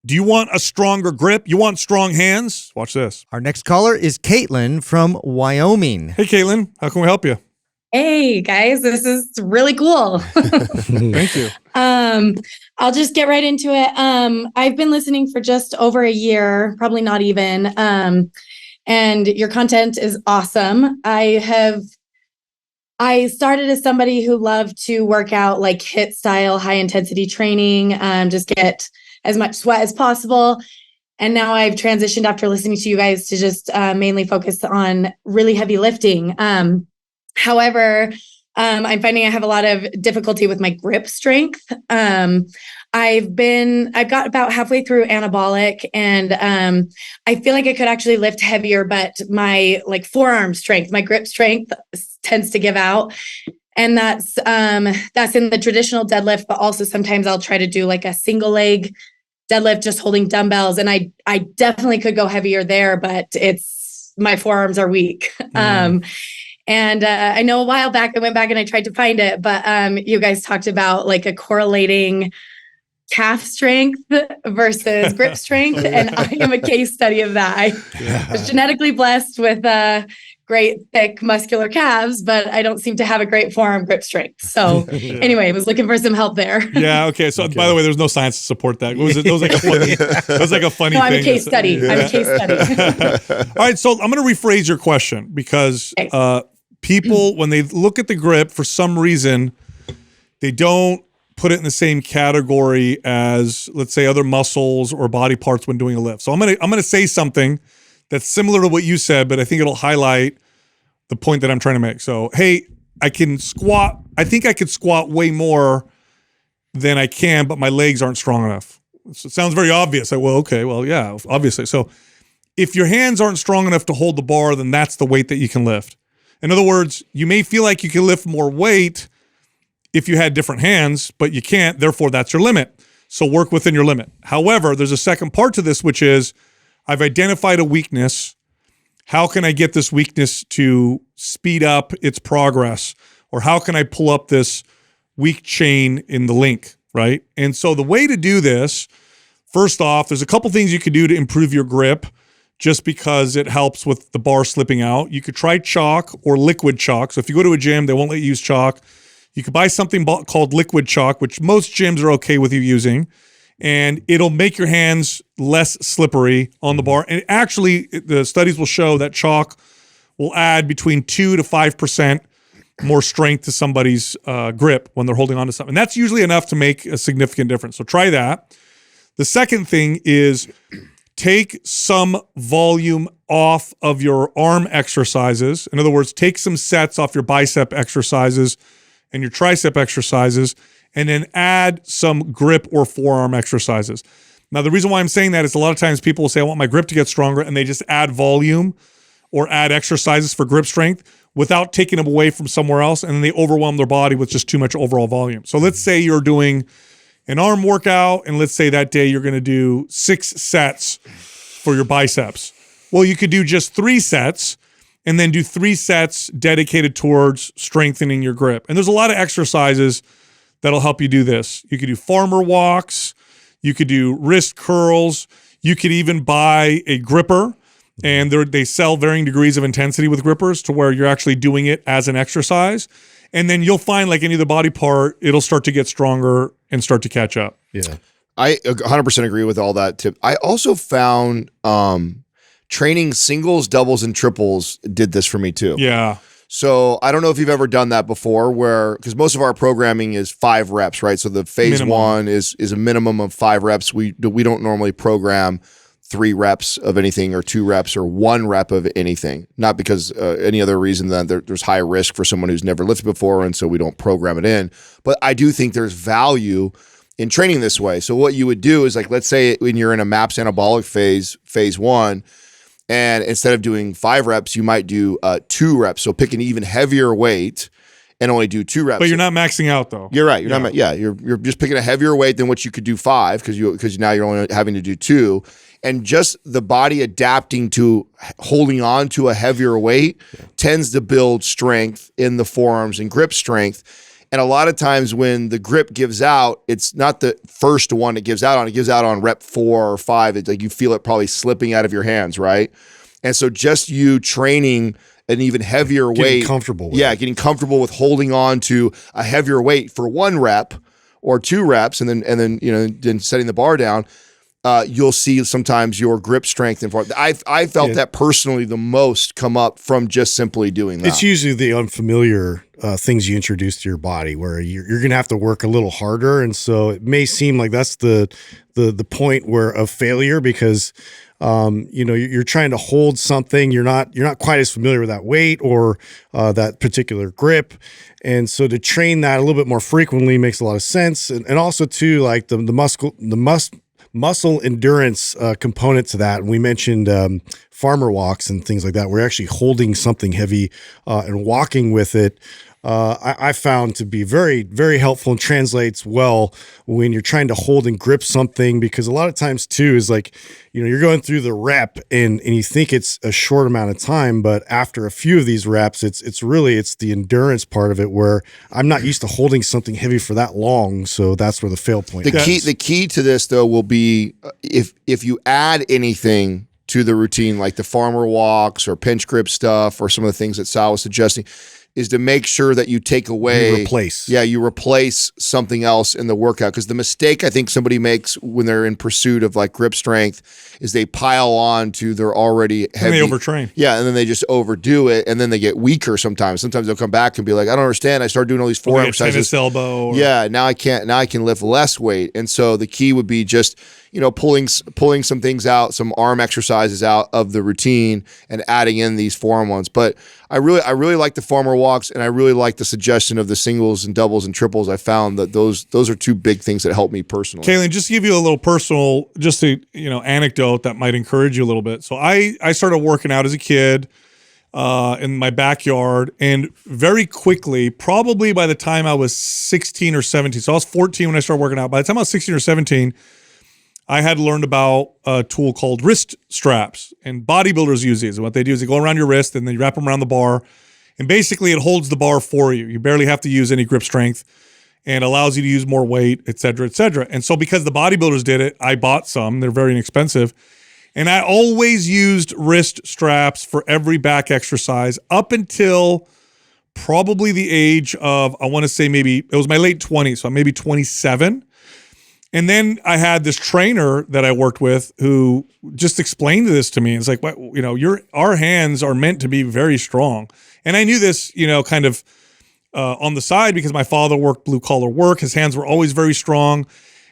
Do you want a stronger grip? You want strong hands? Watch this. Our next caller is Caitlin from Wyoming. Hey, Caitlin. How can we help you? Hey guys, this is really cool. Thank you. I'll just get right into it. I've been listening for just over a year, probably not even. And your content is awesome. I started as somebody who loved to work out like HIIT style, high intensity training, just get as much sweat as possible. And now I've transitioned after listening to you guys to just mainly focus on really heavy lifting. However, I'm finding I have a lot of difficulty with my grip strength. I've got about halfway through anabolic, and I feel like I could actually lift heavier, but my like forearm strength, my grip strength tends to give out. And that's in the traditional deadlift, but also sometimes I'll try to do like a single leg deadlift, just holding dumbbells. And I definitely could go heavier there, but my forearms are weak. And I know a while back I went back and I tried to find it, but you guys talked about like a correlating calf strength versus grip strength. And I am a case study of that. I was genetically blessed with great, thick, muscular calves, but I don't seem to have a great forearm grip strength. So anyway, I was looking for some help there. Yeah. Okay. So by the way, there's no science to support that. That was like a funny No, I'm thing. a case study. I'm a case study. All right. So I'm going to rephrase your question because people, when they look at the grip, for some reason, they don't put it in the same category as, let's say, other muscles or body parts when doing a lift. So I'm gonna say something that's similar to what you said, but I think it'll highlight the point that I'm trying to make. So, hey, I can squat. I think I could squat way more than I can, but my legs aren't strong enough. So it sounds very obvious. Like, well, okay, well, yeah, obviously. So if your hands aren't strong enough to hold the bar, then that's the weight that you can lift. In other words, you may feel like you can lift more weight if you had different hands, but you can't. Therefore, that's your limit. So work within your limit. However, there's a second part to this, which is I've identified a weakness. How can I get this weakness to speed up its progress? Or how can I pull up this weak chain in the link, right? And so the way to do this, first off, there's a couple things you could do to improve your grip just because it helps with the bar slipping out. You could try chalk or liquid chalk. So if you go to a gym, they won't let you use chalk. You could buy something called liquid chalk, which most gyms are okay with you using, and it'll make your hands less slippery on the bar. And actually, the studies will show that chalk will add between 2 to 5% more strength to somebody's grip when they're holding on to something. And that's usually enough to make a significant difference. So try that. The second thing is take some volume off of your arm exercises. In other words, take some sets off your bicep exercises and your tricep exercises, and then add some grip or forearm exercises. Now, the reason why I'm saying that is a lot of times people will say, I want my grip to get stronger, and they just add volume or add exercises for grip strength without taking them away from somewhere else, and then they overwhelm their body with just too much overall volume. So let's say you're doing an arm workout, and let's say that day you're gonna do 6 sets for your biceps. Well, you could do just 3 sets, and then do 3 sets dedicated towards strengthening your grip. And there's a lot of exercises that'll help you do this. You could do farmer walks, you could do wrist curls, you could even buy a gripper, and they sell varying degrees of intensity with grippers to where you're actually doing it as an exercise. And then you'll find, like any other body part, it'll start to get stronger and start to catch up. Yeah. I 100% agree with all that tip. I also found training singles, doubles, and triples did this for me too. Yeah. So I don't know if you've ever done that before, because most of our programming is 5 reps, right? So the phase minimum. 1 is a minimum of 5 reps. We don't normally program 3 reps of anything or 2 reps or 1 rep of anything, not because any other reason than there's high risk for someone who's never lifted before, and so we don't program it in. But I do think there's value in training this way. So what you would do is, like, let's say when you're in a MAPS anabolic phase 1, and instead of doing 5 reps, you might do 2 reps. So pick an even heavier weight and only do 2 reps. But you're not maxing out though. You're right. You're just picking a heavier weight than what you could do 5 because now you're only having to do 2. And just the body adapting to holding on to a heavier weight tends to build strength in the forearms and grip strength. And a lot of times when the grip gives out, it's not the first one it gives out on. It gives out on rep 4 or 5. It's like you feel it probably slipping out of your hands, right? And so just you training an even heavier weight. Comfortable with it. Getting comfortable with holding on to a heavier weight for 1 rep or 2 reps, and then then setting the bar down. You'll see sometimes your grip strength and I felt that personally the most come up from just simply doing that. It's usually the unfamiliar things you introduce to your body where you're going to have to work a little harder, and so it may seem like that's the point of failure because you're trying to hold something, you're not quite as familiar with that weight or that particular grip, and so to train that a little bit more frequently makes a lot of sense, and also too like the muscle endurance component to that. And we mentioned farmer walks and things like that. We're actually holding something heavy and walking with it. I found to be very, very helpful and translates well when you're trying to hold and grip something, because a lot of times too is like, you're going through the rep and you think it's a short amount of time, but after a few of these reps, it's the endurance part of it where I'm not used to holding something heavy for that long. So that's where the fail point is. The key to this though will be if you add anything to the routine, like the farmer walks or pinch grip stuff or some of the things that Sal was suggesting, is to make sure that you take away, you replace something else in the workout. Because the mistake I think somebody makes when they're in pursuit of like grip strength is they pile on to their already heavy. And they overtrain. Yeah, and then they just overdo it, and then they get weaker sometimes. Sometimes they'll come back and be like, I don't understand. I started doing all these forearm exercises. Tennis elbow. Now I can lift less weight. And so the key would be just pulling some things out, some arm exercises out of the routine and adding in these forearm ones. But I really like the farmer walks, and I really like the suggestion of the singles and doubles and triples. I found that those are 2 big things that help me personally. Kaylin, just to give you a little personal, anecdote that might encourage you a little bit. So I started working out as a kid in my backyard, and very quickly, probably by the time I was 16 or 17, so I was 14 when I started working out. By the time I was 16 or 17, I had learned about a tool called wrist straps, and bodybuilders use these. And what they do is they go around your wrist and then you wrap them around the bar, and basically it holds the bar for you. You barely have to use any grip strength and allows you to use more weight, et cetera, et cetera. And so because the bodybuilders did it, I bought some. They're very inexpensive. And I always used wrist straps for every back exercise up until probably the age of, I want to say maybe, it was my late 20s, so maybe 27. And then I had this trainer that I worked with who just explained this to me. It's like, our hands are meant to be very strong. And I knew this, kind of on the side because my father worked blue collar work. His hands were always very strong.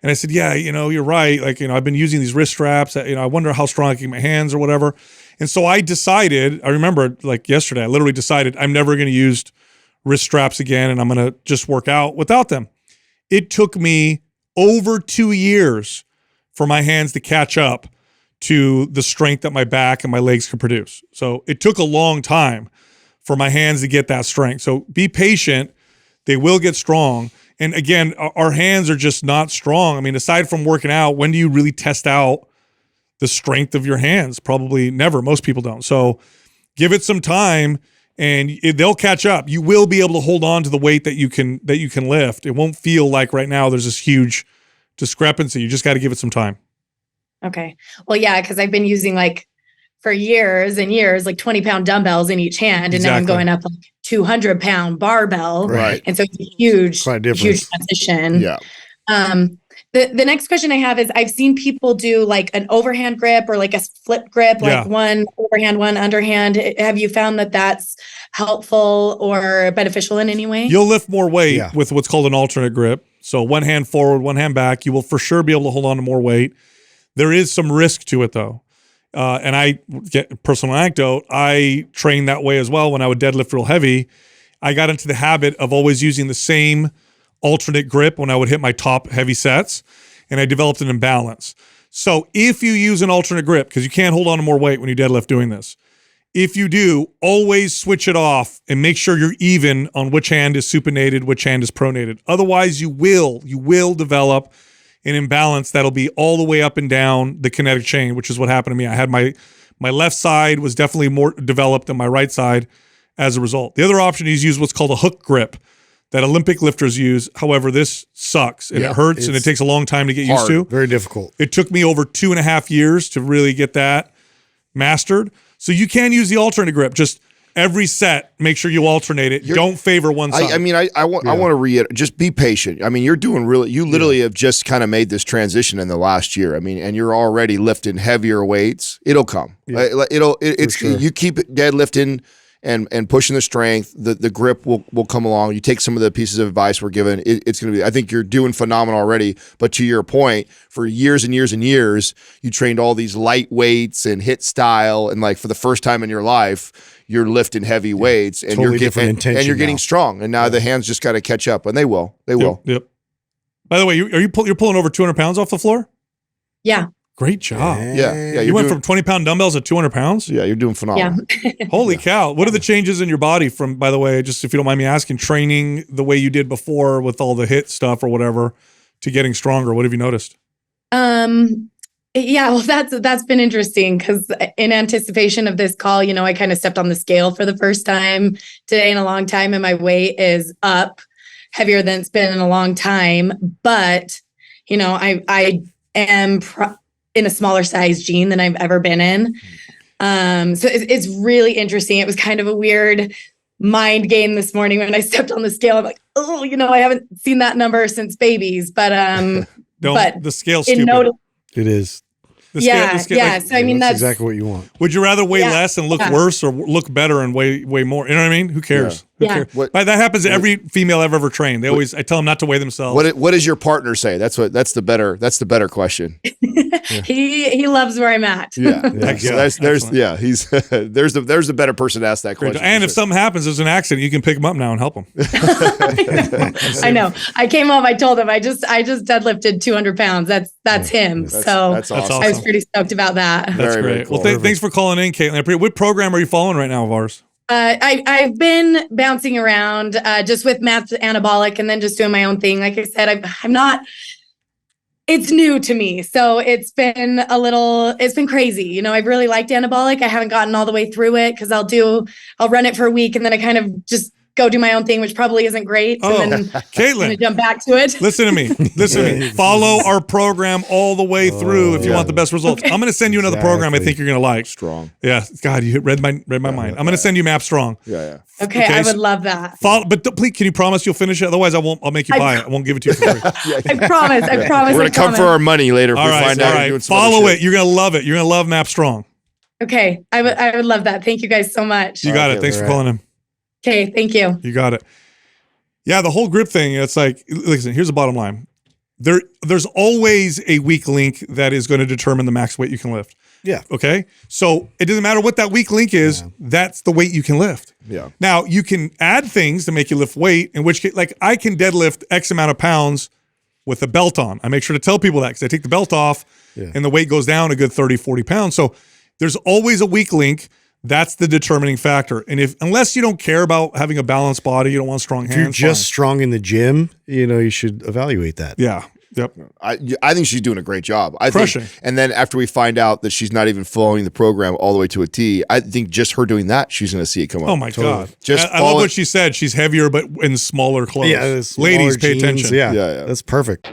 And I said, yeah, you're right. Like, I've been using these wrist straps. I wonder how strong I can get my hands or whatever. And so I remember like yesterday, I literally decided I'm never going to use wrist straps again, and I'm going to just work out without them. It took me over 2 years for my hands to catch up to the strength that my back and my legs could produce. So it took a long time for my hands to get that strength. So be patient. They will get strong. And again, our hands are just not strong. I mean, aside from working out, when do you really test out the strength of your hands? Probably never. Most people don't. So give it some time and they'll catch up. You will be able to hold on to the weight that you can lift. It won't feel like right now there's this huge discrepancy. You just got to give it some time. Okay. Well, yeah, because I've been using like for years and years, like 20-pound dumbbells in each hand. And now I'm going up like 200-pound barbell. Right. And so it's a huge transition. Yeah. The next question I have is I've seen people do like an overhand grip or like a flip grip, like one overhand, one underhand. Have you found that that's helpful or beneficial in any way? You'll lift more weight with what's called an alternate grip. So one hand forward, one hand back. You will for sure be able to hold on to more weight. There is some risk to it though. And I get a personal anecdote. I trained that way as well when I would deadlift real heavy. I got into the habit of always using the same alternate grip when I would hit my top heavy sets, and I developed an imbalance. So if you use an alternate grip, because you can't hold on to more weight when you deadlift doing this, if you do, always switch it off and make sure you're even on which hand is supinated, which hand is pronated. Otherwise, you will develop an imbalance that'll be all the way up and down the kinetic chain, which is what happened to me. I had my left side was definitely more developed than my right side as a result. The other option is use what's called a hook grip. that Olympic lifters use. However, this sucks and Yeah, it hurts and it it's takes a long time to get used hard. to. Very difficult. It took me over 2.5 years to really get that mastered. So you can use the alternate grip. Just every set, make sure you alternate it. Don't favor one side. I mean, I want to reiterate. Just be patient. I mean, you're doing really. You literally have just kind of made this transition in the last year. I mean, and you're already lifting heavier weights. It'll come. It's sure. you keep deadlifting and pushing the strength. The grip will come along. You take some of the pieces of advice we're given. It's going to be. I think you're doing phenomenal already. But to your point, for years and years and years, you trained all these light weights and hit style, and like for the first time in your life, you're lifting heavy weights and Totally you're different getting intention and you're getting now. strong. And now the hands just got to catch up, and they will. They will. Yep. By the way, you're pulling over 200 pounds off the floor? Yeah. Great job. Yeah. You went from 20-pound dumbbells to 200 pounds? Yeah, you're doing phenomenal. Holy cow. What are the changes in your body from, by the way, just if you don't mind me asking, training the way you did before with all the HIIT stuff or whatever to getting stronger? What have you noticed? Yeah, well, that's been interesting because in anticipation of this call, you know, I kind of stepped on the scale for the first time today in a long time, and my weight is up heavier than it's been in a long time. But, you know, I am in a smaller size jean than I've ever been in. So it's really interesting. It was kind of a weird mind game this morning when I stepped on the scale. I'm like, oh, you know, I haven't seen that number since babies, but The scale's stupid. It is. The yeah. like, So I mean, that's exactly what you want. would you rather weigh Yeah. less and look Yeah. worse or look better and weigh more? You know what I mean? Who cares? Yeah. Who cares? What- That happens to every female I've ever trained. They always, I tell them not to weigh themselves. What does your partner say? That's the better question. he loves where I'm at. Yeah. Heck So yeah. there's Excellent. he's there's the better person to ask that Great. question. And for if sure. something happens, there's an accident, you can pick them up now and help them. I know. I came home. I told him I just deadlifted 200 pounds. That's him. so that's awesome. awesome. I was pretty stoked about that. That's Very, very great. cool. Well, thanks for calling in, Caitlin. I appreciate- What program are you following right now of ours? I've been bouncing around just with Matt's anabolic and then just doing my own thing. Like I said, I'm not. It's new to me, so it's been crazy. You know, I've really liked anabolic. I haven't gotten all the way through it because I'll run it for a week and then I kind of just go do my own thing, which probably isn't great. Oh, And then I'm Caitlin, gonna jump back to it. listen to me. Listen to me. Follow our program all the way through if you want the best results. I'm going to send you another program I Exactly. think you're going to like. Strong. Yeah. God, you read my mind. I'm going to send you Map Strong. Yeah. Okay, I would love that. Follow, but please, can you promise you'll finish it? Otherwise, I'll make you buy it. I won't give it to you for free. I promise. We're gonna come for our money later if All we right. find All out you're right. doing some other Follow shit. it. You're going to love it. You're going to love Map Strong. Okay, I would love that. Thank you guys so much. You got Okay, it. Thanks for all right. calling in. Okay, thank you. You got it. Yeah, the whole grip thing, it's like, listen, here's the bottom line. There's always a weak link that is going to determine the max weight you can lift. Yeah. Okay? So it doesn't matter what that weak link is, that's the weight you can lift. Yeah. Now, you can add things to make you lift weight, in which case, like I can deadlift X amount of pounds with a belt on. I make sure to tell people that because I take the belt off and the weight goes down a good 30, 40 pounds. So there's always a weak link. That's the determining factor. And unless you don't care about having a balanced body, you don't want strong hands. If you're just fine. strong in the gym, you should evaluate that. Yeah. Yep. I think she's doing a great job. Crushing. And then after we find out that she's not even following the program all the way to a T, I think just her doing that, she's going to see it come up. Oh my God. Just I love what she said. She's heavier, but in smaller clothes. Yeah, Ladies, pay jeans, attention. Yeah, Yeah. that's perfect.